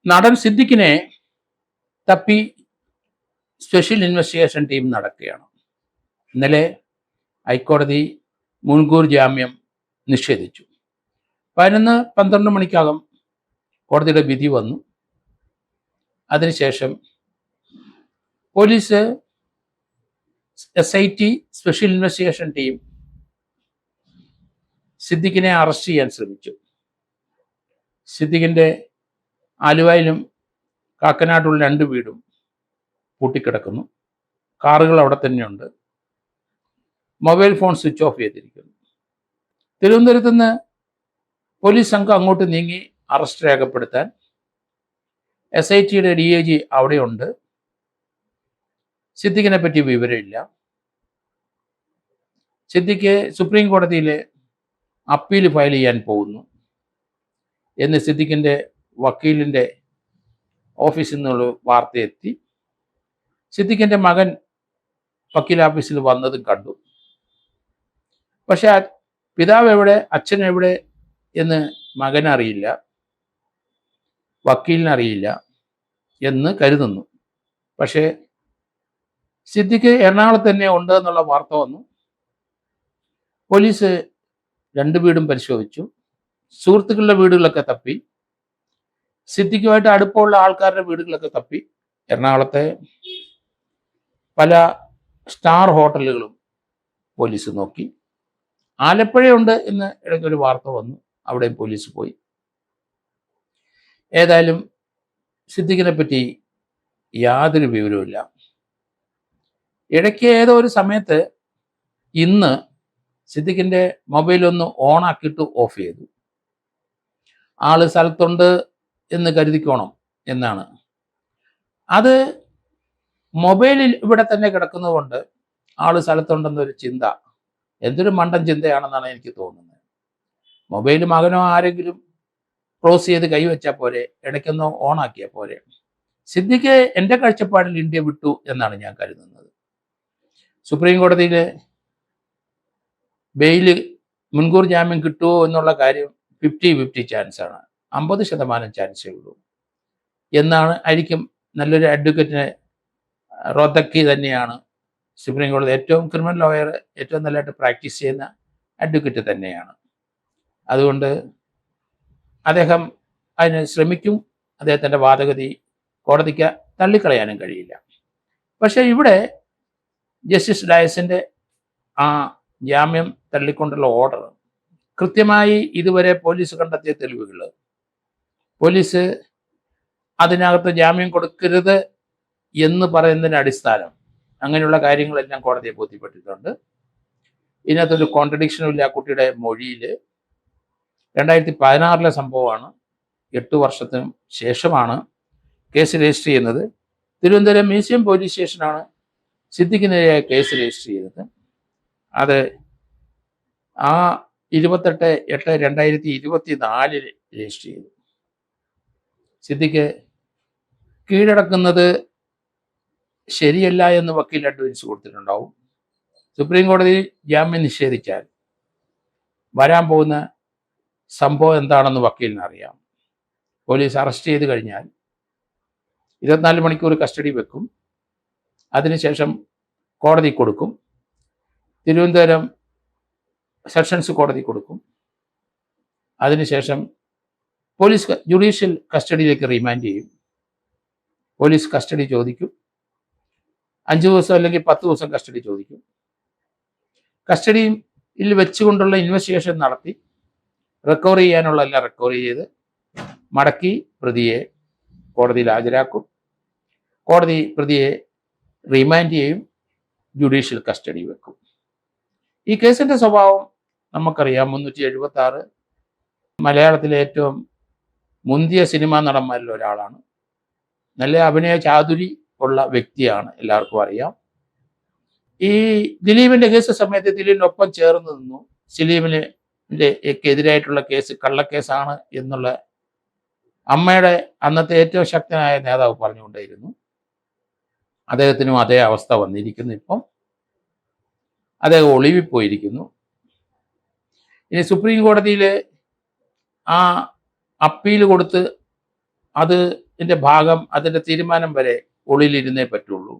നടൻ സിദ്ദിഖിനെ തപ്പി special investigation team നടക്കുകയാണ്. ഇന്നലെ ഹൈക്കോടതി മുൻകൂർ ജാമ്യം നിഷേധിച്ചു. 11-12 മണിക്കകം കോടതിയുടെ വിധി വന്നു. അതിനുശേഷം police SIT special investigation team സിദ്ദിഖിനെ അറസ്റ്റ് ചെയ്യാൻ ശ്രമിച്ചു. സിദ്ദിഖിൻ്റെ ആലുവയിലും കാക്കനാടുള്ള 2 വീടും പൂട്ടിക്കിടക്കുന്നു. കാറുകൾ അവിടെ തന്നെയുണ്ട്. മൊബൈൽ ഫോൺ സ്വിച്ച് ഓഫ് ചെയ്തിരിക്കുന്നു. തിരുവനന്തപുരത്ത് നിന്ന് പോലീസ് സംഘം അങ്ങോട്ട് നീങ്ങി അറസ്റ്റ് രേഖപ്പെടുത്താൻ. SITയുടെ DIG അവിടെയുണ്ട്. സിദ്ദിഖിനെ പറ്റി വിവരമില്ല. സിദ്ദിഖ് സുപ്രീം കോടതിയിൽ അപ്പീൽ ഫയൽ ചെയ്യാൻ പോകുന്നു എന്ന് സിദ്ദിഖിൻ്റെ വക്കീലിൻ്റെ ഓഫീസിൽ നിന്നുള്ള വാർത്ത എത്തി. സിദ്ദിഖിൻ്റെ മകൻ വക്കീൽ ഓഫീസിൽ വന്നതും കണ്ടു. പക്ഷെ പിതാവ് എവിടെ, അച്ഛൻ എവിടെ എന്ന് മകനറിയില്ല, വക്കീലിനറിയില്ല എന്ന് കരുതുന്നു. പക്ഷേ സിദ്ദിഖ് എറണാകുളത്ത് തന്നെ ഉണ്ട് എന്നുള്ള വാർത്ത വന്നു. പോലീസ് 2 വീടും പരിശോധിച്ചു. സുഹൃത്തുക്കളുടെ വീടുകളൊക്കെ തപ്പി. സിദ്ദിഖുമായിട്ട് അടുപ്പമുള്ള ആൾക്കാരുടെ വീടുകളൊക്കെ തപ്പി. എറണാകുളത്തെ പല സ്റ്റാർ ഹോട്ടലുകളും പോലീസ് നോക്കി. ആലപ്പുഴയുണ്ട് എന്ന് ഇടയ്ക്കൊരു വാർത്ത വന്നു. അവിടെയും പോലീസ് പോയി. ഏതായാലും സിദ്ദിഖിനെ പറ്റി യാതൊരു വിവരവുമില്ല. ഇടയ്ക്ക് ഏതോ ഒരു സമയത്ത് ഇന്ന് സിദ്ദിഖിൻ്റെ മൊബൈലൊന്ന് ഓണാക്കിയിട്ട് ഓഫ് ചെയ്തു. ആള് സ്ഥലത്തുണ്ട് എന്ന് കരുതിക്കോണം എന്നാണ്. അത് മൊബൈലിൽ ഇവിടെ തന്നെ കിടക്കുന്നതുകൊണ്ട് ആള് സ്ഥലത്തുണ്ടെന്നൊരു ചിന്ത എന്തൊരു മണ്ടൻ ചിന്തയാണെന്നാണ് എനിക്ക് തോന്നുന്നത്. മൊബൈൽ മകനോ ആരെങ്കിലും ക്ലോസ് ചെയ്ത് കൈവച്ചാൽ പോരെ, ഇടയ്ക്കൊന്ന് ഓണാക്കിയാൽ പോരെ. സിദ്ദിഖ് എൻ്റെ കാഴ്ചപ്പാടിൽ ഇന്ത്യ വിട്ടു എന്നാണ് ഞാൻ കരുതുന്നത്. സുപ്രീം കോടതിയിൽ ബെയില് മുൻകൂർ ജാമ്യം കിട്ടുമോ എന്നുള്ള കാര്യം 50-50 ചാൻസാണ്. 50% ചാൻസേ ഉള്ളൂ എന്നാണ്. ആയിരിക്കും നല്ലൊരു അഡ്വക്കേറ്റിനെ റോത്തക്കി തന്നെയാണ് സുപ്രീം കോടതി ഏറ്റവും ക്രിമിനൽ ലോയർ, ഏറ്റവും നല്ലതായിട്ട് പ്രാക്ടീസ് ചെയ്യുന്ന അഡ്വക്കേറ്റ് തന്നെയാണ്. അതുകൊണ്ട് അദ്ദേഹം അതിന് ശ്രമിക്കും. അദ്ദേഹത്തിൻ്റെ വാദഗതി കോടതിക്ക് തള്ളിക്കളയാനും കഴിയില്ല. പക്ഷേ ഇവിടെ ജസ്റ്റിസ് ഡയസിൻ്റെ ആ ജാമ്യം തള്ളിക്കൊണ്ടുള്ള ഓർഡർ കൃത്യമായി ഇതുവരെ പോലീസ് കണ്ടെത്തിയ തെളിവുകൾ, പോലീസ് അതിനകത്ത് ജാമ്യം കൊടുക്കരുത് എന്ന് പറയുന്നതിന് അടിസ്ഥാനം, അങ്ങനെയുള്ള കാര്യങ്ങളെല്ലാം കോടതിയെ ബോധ്യപ്പെട്ടിട്ടുണ്ട്. ഇതിനകത്തൊരു കോൺട്രഡിക്ഷനും ഇല്ല. കുട്ടിയുടെ മൊഴിയിൽ 2016 സംഭവമാണ്. 8 വർഷത്തിനും ശേഷമാണ് കേസ് രജിസ്റ്റർ ചെയ്യുന്നത്. തിരുവനന്തപുരം മ്യൂസിയം പോലീസ് സ്റ്റേഷനാണ് സിദ്ദിഖിനെതിരെ കേസ് രജിസ്റ്റർ ചെയ്തത്. അത് 28/8/2024 രജിസ്റ്റർ ചെയ്തു. സിദ്ദിഖ് കീഴടക്കുന്നത് ശരിയല്ല എന്ന് വക്കീൽ അഡ്വൈസ് കൊടുത്തിട്ടുണ്ടാവും. സുപ്രീം കോടതി ജാമ്യം നിഷേധിച്ചാൽ വരാൻ പോകുന്ന സംഭവം എന്താണെന്ന് വക്കീലിനറിയാം. പോലീസ് അറസ്റ്റ് ചെയ്ത് കഴിഞ്ഞാൽ 24 മണിക്കൂർ കസ്റ്റഡി വെക്കും. അതിനുശേഷം കോടതി കൊടുക്കും. തിരുവനന്തപുരം സെഷൻസ് കോടതി കൊടുക്കും. അതിനുശേഷം പോലീസ് ജുഡീഷ്യൽ കസ്റ്റഡിയിലേക്ക് റിമാൻഡ് ചെയ്യും. പോലീസ് കസ്റ്റഡി ചോദിക്കും. 5 ദിവസം അല്ലെങ്കിൽ 10 ദിവസം കസ്റ്റഡി ചോദിക്കും. കസ്റ്റഡിയിൽ വെച്ചുകൊണ്ടുള്ള ഇൻവെസ്റ്റിഗേഷൻ നടത്തി റിക്കവർ ചെയ്യാനുള്ള എല്ലാം റിക്കവർ ചെയ്ത് മടക്കി പ്രതിയെ കോടതിയിൽ ഹാജരാക്കും. കോടതി പ്രതിയെ റിമാൻഡ് ചെയ്യും, ജുഡീഷ്യൽ കസ്റ്റഡി വെക്കും. ഈ കേസിൻ്റെ സ്വഭാവം നമുക്കറിയാം. 376 മലയാളത്തിലെ ഏറ്റവും മുന്തിയ സിനിമാ നടന്മാരിൽ ഒരാളാണ്. നല്ല അഭിനയ ചാതുരി ഉള്ള വ്യക്തിയാണ്, എല്ലാവർക്കും അറിയാം. ഈ ദിലീപിൻ്റെ കേസ് സമയത്ത് ദിലീപിനൊപ്പം ചേർന്ന് നിന്നു. ദിലീപിന് എതിരായിട്ടുള്ള കേസ് കള്ളക്കേസാണ് എന്നുള്ള അമ്മയുടെ അന്നത്തെ ഏറ്റവും ശക്തനായ നേതാവ് പറഞ്ഞുകൊണ്ടേയിരുന്നു. അദ്ദേഹത്തിനും അതേ അവസ്ഥ വന്നിരിക്കുന്നു. ഇപ്പം അദ്ദേഹം ഒളിവിപ്പോയിരിക്കുന്നു. ഇനി സുപ്രീം കോടതിയിൽ ആ അപ്പീൽ കൊടുത്ത് അത് പോലീസിന്റെ ഭാഗം അതിന്റെ തീരുമാനം വരെ ഒളിയിലിരുന്നേ പറ്റുള്ളൂ.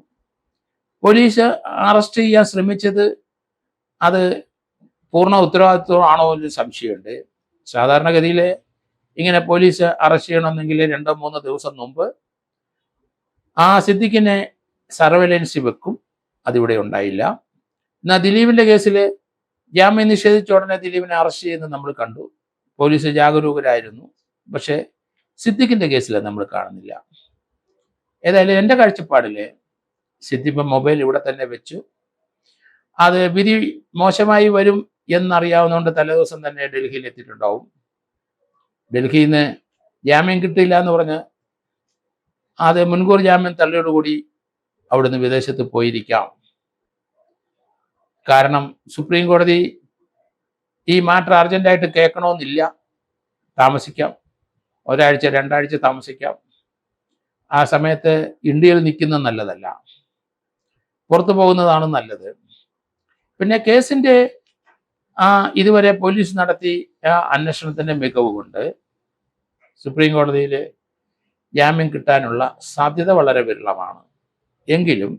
പോലീസ് അറസ്റ്റ് ചെയ്യാൻ ശ്രമിച്ചത് അത് പൂർണ്ണ ഉത്തരവാദിത്വമാണോ എന്ന് സംശയമുണ്ട്. സാധാരണഗതിയിൽ ഇങ്ങനെ പോലീസ് അറസ്റ്റ് ചെയ്യണമെന്നെങ്കിൽ 2-3 ദിവസം മുമ്പ് ആ സിദ്ദിഖിനെ സർവൈലൻസ് വെക്കും. അതിവിടെ ഉണ്ടായില്ല. എന്നാൽ ദിലീപിന്റെ കേസിൽ ജാമ്യം നിഷേധിച്ച ഉടനെ ദിലീപിനെ അറസ്റ്റ് ചെയ്യുന്നത് നമ്മൾ കണ്ടു. പോലീസ് ജാഗരൂകരായിരുന്നു. പക്ഷേ സിദ്ദിഖിന്റെ കേസിൽ നമ്മൾ കാണുന്നില്ല. ഏതായാലും എൻ്റെ കാഴ്ചപ്പാടിൽ സിദ്ദിഖ് മൊബൈൽ ഇവിടെ തന്നെ വെച്ചു. അത് വിധി മോശമായി വരും എന്നറിയാവുന്നതുകൊണ്ട് തലേദിവസം തന്നെ ഡൽഹിയിൽ എത്തിയിട്ടുണ്ടാവും. ഡൽഹിയിൽ നിന്ന് ജാമ്യം കിട്ടില്ല എന്ന് പറഞ്ഞ് അത് മുൻകൂർ ജാമ്യം തള്ളിയോടുകൂടി അവിടുന്ന് വിദേശത്ത് പോയിരിക്കാം. കാരണം സുപ്രീം കോടതി ഈ മാറ്റർ അർജന്റായിട്ട് കേൾക്കണമെന്നില്ല. താമസിക്കാം, 1-2 ആഴ്ച താമസിക്കാം. ആ സമയത്ത് ഇന്ത്യയിൽ നിൽക്കുന്നത് നല്ലതല്ല, പുറത്തു പോകുന്നതാണ് നല്ലത്. പിന്നെ കേസിൻ്റെ ഇതുവരെ പോലീസ് നടത്തി അന്വേഷണത്തിൻ്റെ മികവ് കൊണ്ട് സുപ്രീം കോടതിയിൽ ജാമ്യം കിട്ടാനുള്ള സാധ്യത വളരെ വിരളമാണ്. എങ്കിലും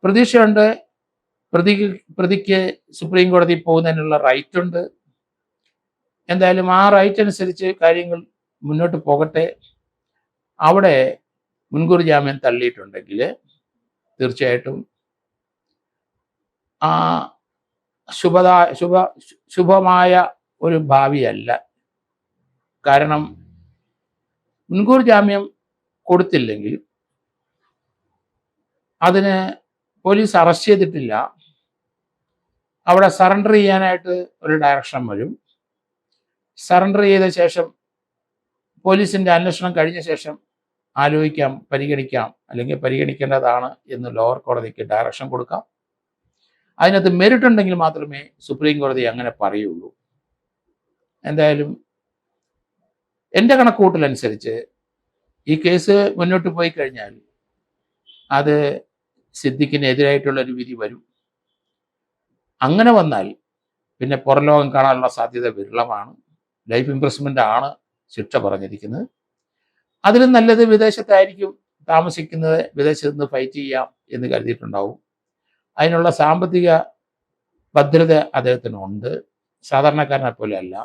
പ്രതീക്ഷയുണ്ട്. പ്രതിക്ക് സുപ്രീം കോടതി പോകുന്നതിനുള്ള റൈറ്റ് ഉണ്ട്. എന്തായാലും ആ റൈറ്റ് അനുസരിച്ച് കാര്യങ്ങൾ മുന്നോട്ട് പോകട്ടെ. അവിടെ മുൻകൂർ ജാമ്യം തള്ളിയിട്ടുണ്ടെങ്കിൽ തീർച്ചയായിട്ടും ആ ശുഭമായ ഒരു ഭാവിയല്ല. കാരണം മുൻകൂർ ജാമ്യം കൊടുത്തില്ലെങ്കിൽ അതിന് പോലീസ് അറസ്റ്റ് ചെയ്തിട്ടില്ല, അവിടെ സറണ്ടർ ചെയ്യാനായിട്ട് ഒരു ഡയറക്ഷൻ വരും. സറണ്ടർ ചെയ്ത ശേഷം പോലീസിൻ്റെ അന്വേഷണം കഴിഞ്ഞ ശേഷം ആലോചിക്കാം, പരിഗണിക്കാം, അല്ലെങ്കിൽ പരിഗണിക്കേണ്ടതാണ് എന്ന് ലോവർ കോടതിക്ക് ഡയറക്ഷൻ കൊടുക്കാം. അതിനകത്ത് മെറിറ്റ് ഉണ്ടെങ്കിൽ മാത്രമേ സുപ്രീം കോടതി അങ്ങനെ പറയുള്ളൂ. എന്തായാലും എൻ്റെ കണക്കുകൂട്ടലനുസരിച്ച് ഈ കേസ് മുന്നോട്ട് പോയി കഴിഞ്ഞാൽ അത് സിദ്ദിഖിനെതിരായിട്ടുള്ളൊരു വിധി വരും. അങ്ങനെ വന്നാൽ പിന്നെ പുറലോകം കാണാനുള്ള സാധ്യത വിരളമാണ്. ലൈഫ് ഇംപ്രസ്മെൻ്റ് ആണ് ശിക്ഷ പറഞ്ഞിരിക്കുന്നത്. അതിലും നല്ലത് വിദേശത്തായിരിക്കും താമസിക്കുന്നത്, വിദേശത്ത് നിന്ന് ഫൈറ്റ് ചെയ്യാം എന്ന് കരുതിയിട്ടുണ്ടാവും. അതിനുള്ള സാമ്പത്തിക ഭദ്രത അദ്ദേഹത്തിനുണ്ട്. സാധാരണക്കാരനെ പോലെ അല്ല,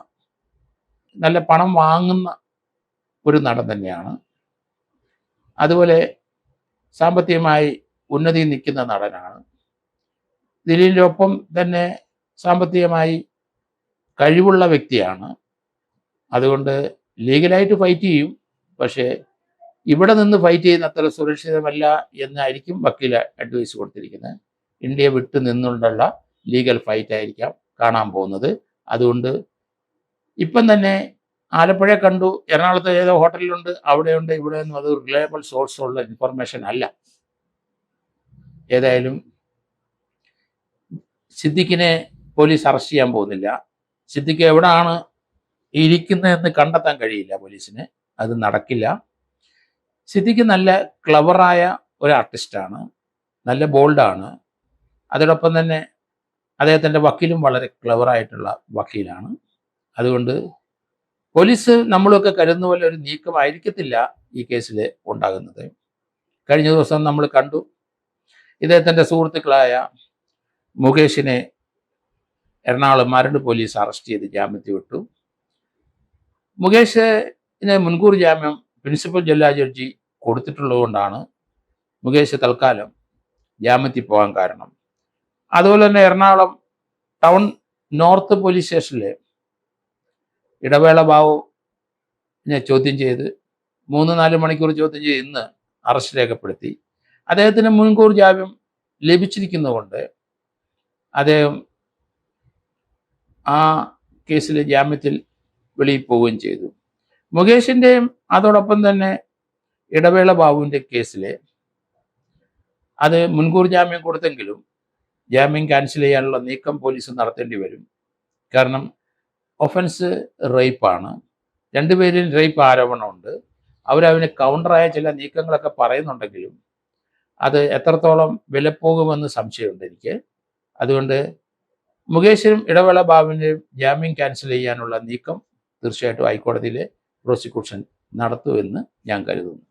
നല്ല പണം വാങ്ങുന്ന ഒരു നടൻ തന്നെയാണ്. അതുപോലെ സാമ്പത്തികമായി ഉന്നതി നിൽക്കുന്ന നടനാണ്. ദിലീപിൻ്റെ ഒപ്പം തന്നെ സാമ്പത്തികമായി കഴിവുള്ള വ്യക്തിയാണ്. അതുകൊണ്ട് ലീഗലായിട്ട് ഫൈറ്റ് ചെയ്യും. പക്ഷേ ഇവിടെ നിന്ന് ഫൈറ്റ് ചെയ്യുന്ന അത്ര സുരക്ഷിതമല്ല എന്നായിരിക്കും വക്കീൽ അഡ്വൈസ് കൊടുത്തിരിക്കുന്നത്. ഇന്ത്യ വിട്ട് നിന്നുകൊണ്ടുള്ള ലീഗൽ ഫൈറ്റ് ആയിരിക്കാം കാണാൻ പോകുന്നത്. അതുകൊണ്ട് ഇപ്പം തന്നെ ആലപ്പുഴ കണ്ടു, എറണാകുളത്ത് ഏതോ ഹോട്ടലിലുണ്ട്, അവിടെയുണ്ട്, ഇവിടെയൊന്നും അത് റിലയബിൾ സോഴ്സ് ഉള്ള ഇൻഫർമേഷൻ അല്ല. ഏതായാലും സിദ്ദിഖിനെ പോലീസ് അറസ്റ്റ് ചെയ്യാൻ പോകുന്നില്ല. സിദ്ദിഖ് എവിടെയാണ് ഇരിക്കുന്നതെന്ന് കണ്ടെത്താൻ കഴിയില്ല പോലീസിന്, അത് നടക്കില്ല. സിദ്ദിഖ് നല്ല ക്ലവറായ ഒരു ആർട്ടിസ്റ്റാണ്, നല്ല ബോൾഡാണ്. അതോടൊപ്പം തന്നെ അദ്ദേഹത്തിൻ്റെ വക്കീലും വളരെ ക്ലവറായിട്ടുള്ള വക്കീലാണ്. അതുകൊണ്ട് പോലീസ് നമ്മളൊക്കെ കരുതുന്ന പോലെ ഒരു നീക്കമായിരിക്കത്തില്ല ഈ കേസിൽ ഉണ്ടാകുന്നത്. കഴിഞ്ഞ ദിവസം നമ്മൾ കണ്ടു, ഇദ്ദേഹത്തിൻ്റെ സുഹൃത്തുക്കളായ മുകേഷിനെ എറണാകുളം മരട് പോലീസ് അറസ്റ്റ് ചെയ്ത് ജാമ്യത്തിൽ വിട്ടു. മുകേഷിന് മുൻകൂർ ജാമ്യം പ്രിൻസിപ്പൽ ജില്ലാ ജഡ്ജി കൊടുത്തിട്ടുള്ളതുകൊണ്ടാണ് മുകേഷ് തൽക്കാലം ജാമ്യത്തിൽ പോകാൻ കാരണം. അതുപോലെ തന്നെ എറണാകുളം ടൗൺ നോർത്ത് പോലീസ് സ്റ്റേഷനിൽ ഇടവേള ബാബുവിനെ ചോദ്യം ചെയ്ത് 3-4 മണിക്കൂർ ചോദ്യം ചെയ്ത് ഇന്ന് അറസ്റ്റ് രേഖപ്പെടുത്തി. അദ്ദേഹത്തിന് മുൻകൂർ ജാമ്യം ലഭിച്ചിരിക്കുന്നതുകൊണ്ട് അദ്ദേഹം ആ കേസിൽ ജാമ്യത്തിൽ വെളിയിൽ പോവുകയും ചെയ്തു. മുകേഷിൻ്റെയും അതോടൊപ്പം തന്നെ ഇടവേള ബാബുവിൻ്റെ കേസിൽ അത് മുൻകൂർ ജാമ്യം കൊടുത്തെങ്കിലും ജാമ്യം ക്യാൻസൽ ചെയ്യാനുള്ള നീക്കം പോലീസ് നടത്തേണ്ടി വരും. കാരണം ഒഫൻസ് റേപ്പാണ്, രണ്ടുപേരും റേപ്പ് ആരോപണമുണ്ട്. അവരതിന് കൗണ്ടറായ ചില നീക്കങ്ങളൊക്കെ പറയുന്നുണ്ടെങ്കിലും അത് എത്രത്തോളം വിലപ്പോകുമെന്ന് സംശയമുണ്ട് എനിക്ക്. അതുകൊണ്ട് മുകേഷിനും ഇടവേള ബാബുവിൻ്റെയും ജാമ്യം ക്യാൻസൽ ചെയ്യാനുള്ള നീക്കം തീർച്ചയായിട്ടും ഹൈക്കോടതിയിലെ പ്രോസിക്യൂഷൻ നടത്തുമെന്ന് ഞാൻ കരുതുന്നു.